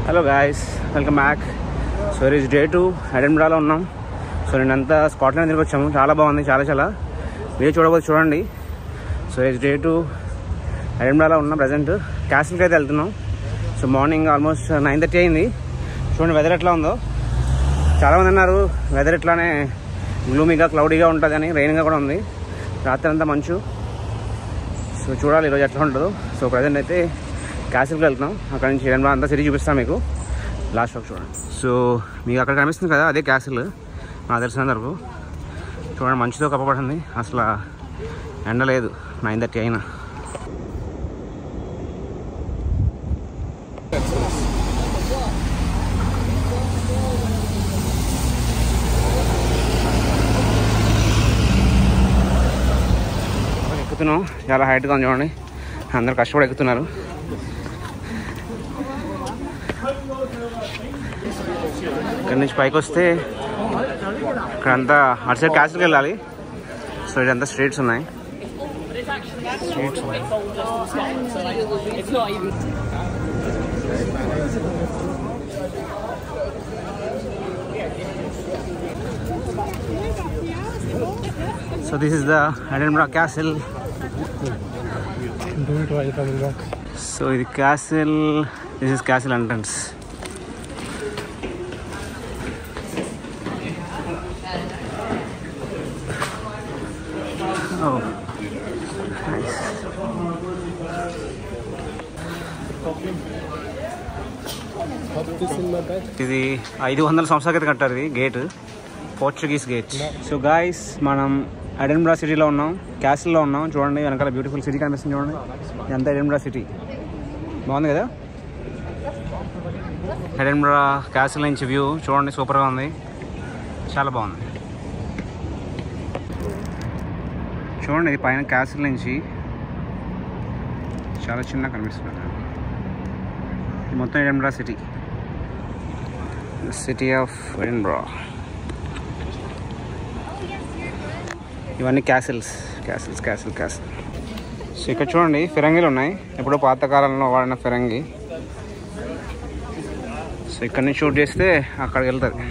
Hello guys, welcome back. So ఈరోజు day 2 ఎడిన్బరాలో ఉన్నాం. So నేనంతా స్కాట్లాండ్ తిరిగి వచ్చాము. చాలా బాగుంది, చాలా మీరు చూడబోదు చూడండి. సో ఈరోజు డే 2 ఎడిన్బరాలో ఉన్నాం. ప్రజెంట్ క్యాసిల్కి అయితే వెళ్తున్నాం. సో మార్నింగ్ ఆల్మోస్ట్ 9:30 అయింది. చూడండి వెదర్ ఎట్లా ఉందో. చాలామంది అన్నారు వెదర్ ఇట్లానే గ్లూమీగా క్లౌడీగా ఉంటుంది అని, రెయిన్గా కూడా ఉంది. రాత్రి అంతా మంచు. సో చూడాలి ఈరోజు ఎట్లా ఉంటుందో. సో ప్రజెంట్ అయితే క్యాసిల్కి వెళ్తున్నాం. అక్కడ నుంచి ఎడిన్బరా అంతా సిటీ చూపిస్తాం మీకు. లాస్ట్ వరకు చూడండి. సో మీకు అక్కడ కనిపిస్తుంది కదా, అదే క్యాసిల్. నాకు తెలిసినంత వరకు చూడండి, మంచుతో కప్పబడింది. అసలు ఎండ లేదు 9:30 అయినా. ఎక్కుతున్నాం, చాలా హైట్గా ఉంది చూడండి. అందరు కష్టపడి ఎక్కుతున్నారు. ఇక్కడ నుంచి పైకి వస్తే ఇక్కడంతా అటు సైడ్ క్యాసిల్కి వెళ్ళాలి. సో ఇదంతా స్ట్రీట్స్ ఉన్నాయి. So this is the Edinburgh castle. So ఇది castle, this is castle entrance. ఇది 500 సంవత్సరాల క్రితం కట్టారు. ఇది gate, Portuguese gate. So guys, మనం ఎడిన్బరా సిటీలో ఉన్నాం, క్యాసిల్లో ఉన్నాం. చూడండి వెనకాల బ్యూటిఫుల్ సిటీ కనిపిస్తుంది. చూడండి ఇదంతా ఎడిన్బరా సిటీ. బాగుంది కదా. ఎడిన్బరా క్యాసిల్ నుంచి వ్యూ చూడండి, సూపర్గా ఉంది, చాలా బాగుంది. చూడండి ఇది పైన క్యాసిల్ నుంచి చాలా చిన్నగా కనిపిస్తుంది. మొత్తం ఎడిన్బరా సిటీ, సిటీ ఆఫ్ ఎడిన్బరా. ఇవన్నీ క్యాసిల్స్. సో ఇక్కడ చూడండి ఫిరంగిలు ఉన్నాయి, ఎప్పుడో పాతకాలంలో వాడిన ఫిరంగి. సో ఇక్కడ నుంచి షూట్ చేస్తే అక్కడికి వెళ్తుంది.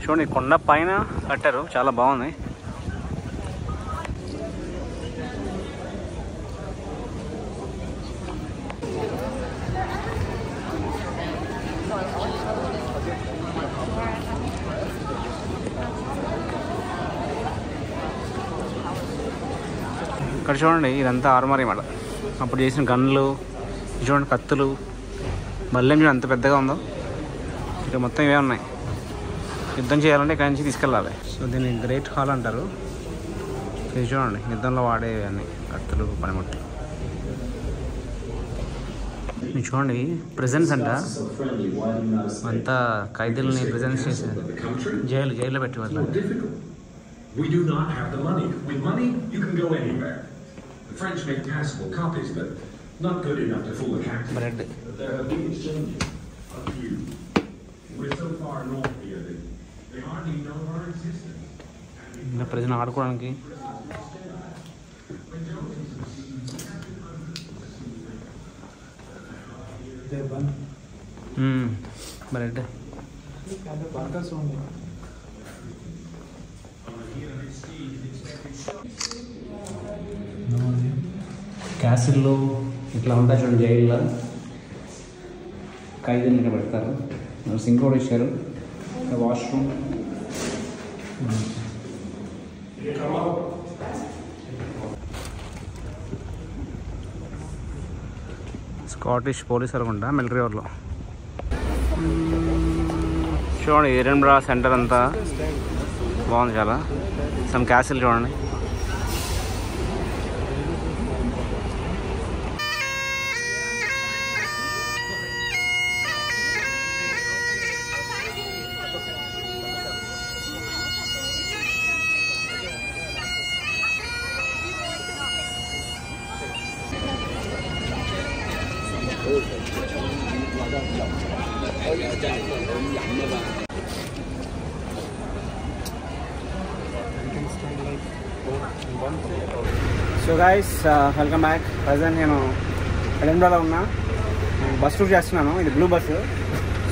చూడండి కొండ పైన కట్టారు, చాలా బాగుంది. ఇక్కడ చూడండి ఇదంతా ఆర్మరీ మాట. అప్పుడు చేసిన గన్లు చూడండి, కత్తులు, బల్లెం చూడండి ఎంత పెద్దగా ఉందో. ఇక్కడ మొత్తం ఇవే ఉన్నాయి. యుద్ధం చేయాలంటే ఇక్కడ నుంచి తీసుకెళ్ళాలి. సో దీన్ని గ్రేట్ హాల్ అంటారు. ఇది చూడండి యుద్ధంలో వాడేవి అన్నీ, కత్తులు, పనిముట్లు. మీరు చూడండి ప్రెజెన్స్ అంట, అంతా ఖైదీలని ప్రెజెన్స్ చేసేది, జైల్లో పెట్టేవాళ్ళు. We do not have the money. With money, you can go anywhere. The French make passable copies, but not good enough to fool a captain. Bread. They're a big exchange. A few. We're so far north here that they hardly know our existence. ఇంకా ప్రజలు ఆడుకోవడానికి bread. క్యాసిల్లో ఇట్లా ఉంటాయి చూడండి, జైల్లో ఖైదీలు ఇక్కడ పెడతారు. సింక్ కూడా ఇచ్చారు, వాష్రూమ్. స్కాటిష్ పోలీస్ అనుకుంటా, మిలిటరీ వాళ్ళు. చూడండి ఎడిన్బరా సెంటర్ అంతా బాగుంది చాలా. సమ్ క్యాసిల్ చూడండి. So guys welcome back. Present నేను ఎడెన్బరాలో ఉన్నా. బస్ టూర్ చేస్తున్నాను. ఇది బ్లూ బస్సు.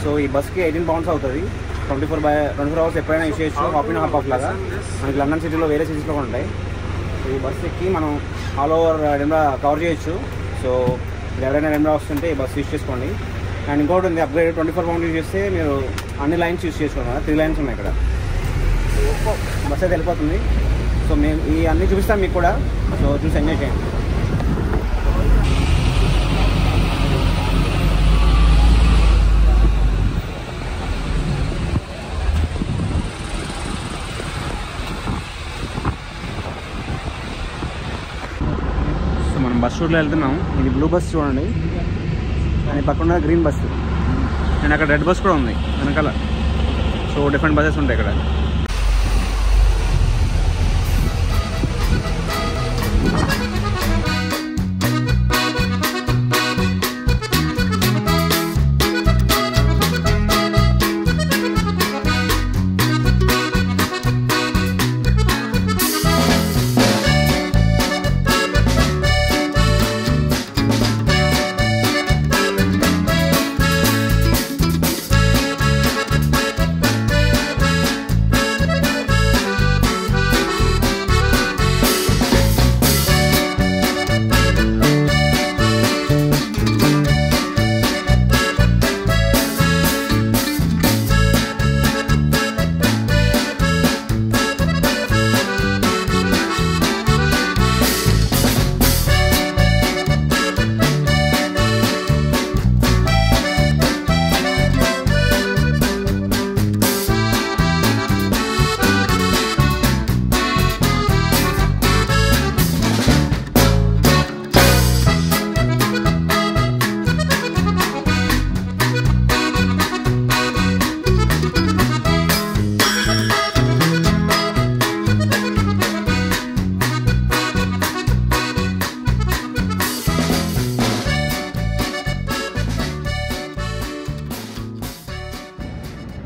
సో ఈ బస్కి 18 pounds అవుతుంది. 24 hours ఎప్పుడైనా యూస్ చేయొచ్చు. హాప్ ఇన్ హాప్ ఆఫ్ లాగా. మనకి లండన్ సిటీలో వేరే సిటీస్లో కూడా ఉంటాయి. సో ఈ బస్ ఎక్కి మనం ఆల్ ఓవర్ ఎడెన్బరా కవర్ చేయొచ్చు. సో ఎవరైనా ఎడెన్బరా వస్తుంటే ఈ బస్ యూస్ చేసుకోండి. అండ్ ఇంకోటి ఉంది అప్గ్రేడ్. 24 pounds యూస్ చేస్తే మీరు అన్ని లైన్స్ యూస్ చేసుకోండి. 3 lines ఉన్నాయి ఇక్కడ. బస్ అయితే వెళ్ళిపోతుంది. సో మేము ఈ అన్నీ చూపిస్తాం మీకు కూడా. సో చూసి ఎంజాయ్ చేయండి. సో మనం బస్ రూట్లో వెళ్తున్నాం. ఇది బ్లూ బస్ చూడండి. అని పక్కన గ్రీన్ బస్సు. అండ్ అక్కడ రెడ్ బస్ కూడా ఉంది వెనకాల. సో డిఫరెంట్ బస్సెస్ ఉంటాయి ఇక్కడ.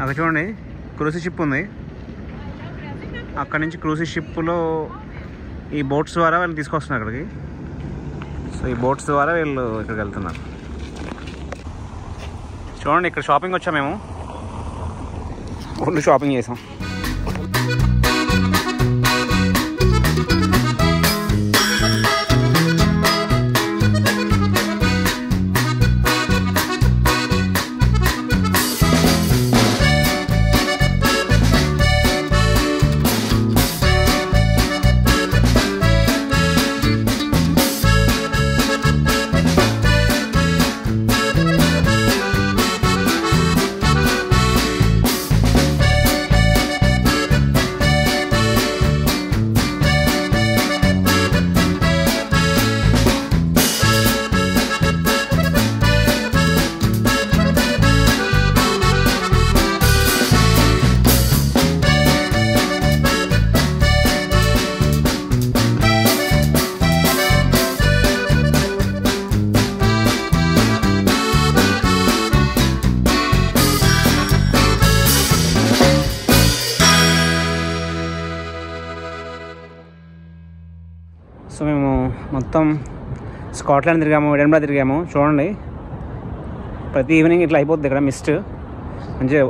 అక్కడ చూడండి క్రూజ్ షిప్ ఉంది. అక్కడ నుంచి క్రూజ్ షిప్లో ఈ బోట్స్ ద్వారా వీళ్ళు తీసుకొస్తున్నారు అక్కడికి. సో ఈ బోట్స్ ద్వారా వీళ్ళు ఇక్కడికి వెళ్తున్నారు. చూడండి ఇక్కడ షాపింగ్ వచ్చాం మేము. ఫుల్ షాపింగ్ చేసాం. సో మేము మొత్తం స్కాట్లాండ్ తిరిగాము, ఎడెన్బరా తిరిగాము. చూడండి ప్రతి ఈవినింగ్ ఇట్లా అయిపోతుంది ఇక్కడ. మిస్ట్ మంచిగా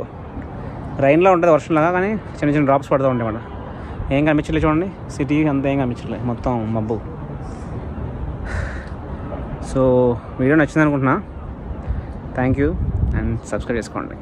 రైన్లో ఉంటుంది, వర్షంలాగా. కానీ చిన్న చిన్న డ్రాప్స్ పడుతూ ఉంటాయి అన్నమాట. ఏం కనిపించలేదు చూడండి. సిటీ అంతా ఏం కనిపించలేదు, మొత్తం మబ్బు. సో వీడియో నచ్చింది అనుకుంటున్నా. థ్యాంక్ యూ అండ్ సబ్స్క్రైబ్ చేసుకోండి.